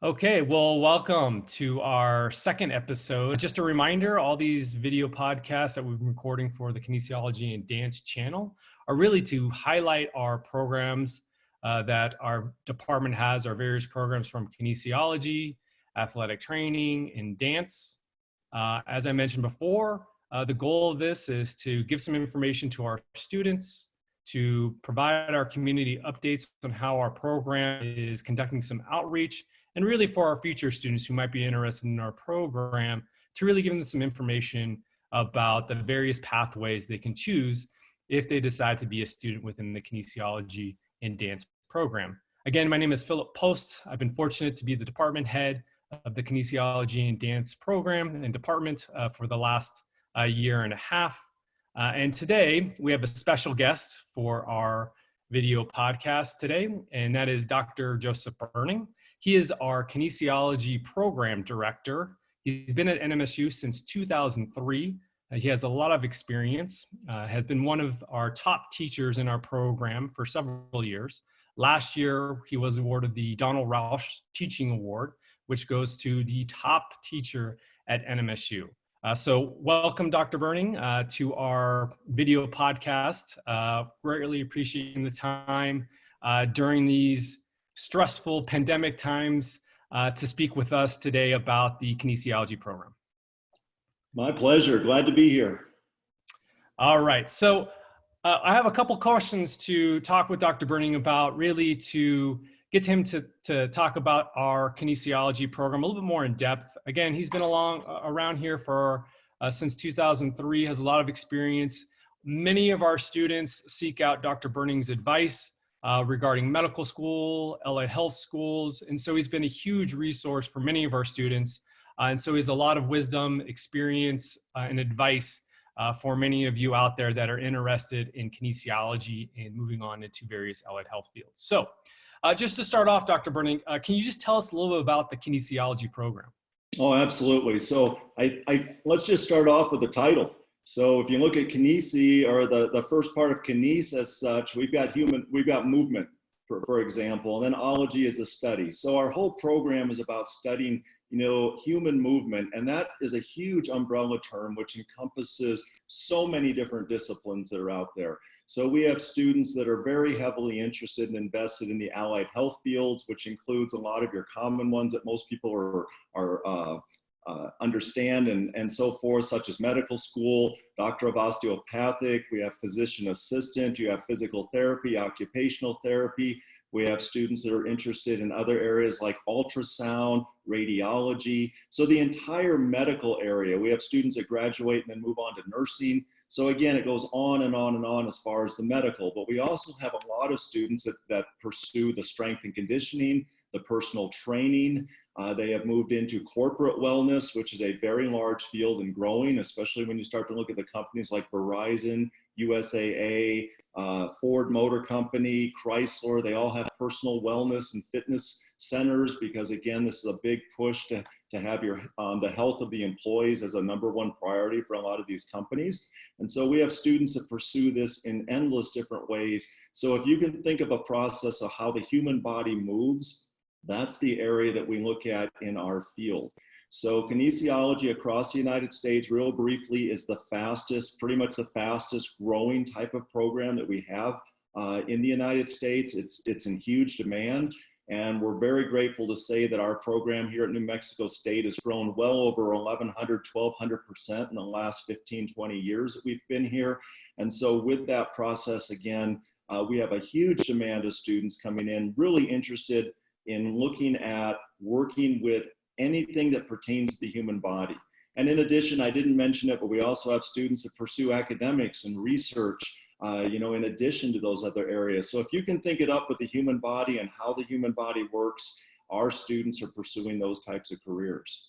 Okay, well, welcome to our second episode. Just a reminder, all these video podcasts that we've been recording for the Kinesiology and Dance channel are really to highlight our programs that our department has, our various programs from kinesiology, athletic training, and dance. As I mentioned before, the goal of this is to give some information to our students, to provide our community updates on how our program is conducting some outreach, and really for our future students who might be interested in our program, to really give them some information about the various pathways they can choose if they decide to be a student within the kinesiology and dance program. Again, my name is Philip Post. I've been fortunate to be the department head of the kinesiology and dance program and department for the last year and a half. And today we have a special guest for our video podcast today, and that is Dr. Joseph Berning. He is our kinesiology program director. He's been at NMSU since 2003. He has a lot of experience, has been one of our top teachers in our program for several years. Last year, he was awarded the Donald Roush Teaching Award, which goes to the top teacher at NMSU. So welcome, Dr. Berning, to our video podcast. Greatly appreciating the time during these stressful pandemic times to speak with us today about the kinesiology program. My pleasure. Glad to be here. All right. So I have a couple questions to talk with Dr. Berning about, really to get him to talk about our kinesiology program a little bit more in depth. Again, he's been around here for since 2003, has a lot of experience. Many of our students seek out Dr. Berning's advice regarding medical school, allied health schools. And so he's been a huge resource for many of our students. And so he has a lot of wisdom, experience, and advice for many of you out there that are interested in kinesiology and moving on into various allied health fields. So just to start off, Dr. Berning, can you just tell us a little bit about the kinesiology program? Oh, absolutely. So let's just start off with the title. So if you look at kinesi, or the first part of kines as such, we've got movement, for example, and then ology is a study. So our whole program is about studying, human movement, and that is a huge umbrella term which encompasses so many different disciplines that are out there. So we have students that are very heavily interested and invested in the allied health fields, which includes a lot of your common ones that most people understand and so forth, such as medical school, doctor of osteopathic, we have physician assistant, you have physical therapy, occupational therapy. We have students that are interested in other areas like ultrasound, radiology. So the entire medical area, we have students that graduate and then move on to nursing. So again, it goes on and on and on as far as the medical, but we also have a lot of students that pursue the strength and conditioning, the personal training. They have moved into corporate wellness, which is a very large field and growing, especially when you start to look at the companies like Verizon, USAA, Ford Motor Company, Chrysler. They all have personal wellness and fitness centers because, again, this is a big push to have the health of the employees as a #1 priority for a lot of these companies. And so we have students that pursue this in endless different ways. So if you can think of a process of how the human body moves, that's the area that we look at in our field. So kinesiology across the United States, real briefly, is pretty much the fastest growing type of program that we have in the United States. It's in huge demand. And we're very grateful to say that our program here at New Mexico State has grown well over 1,100, 1,200% in the last 15, 20 years that we've been here. And so with that process, again, we have a huge demand of students coming in, really interested in looking at working with anything that pertains to the human body. And in addition, I didn't mention it, but we also have students that pursue academics and research, in addition to those other areas. So if you can think it up with the human body and how the human body works, our students are pursuing those types of careers.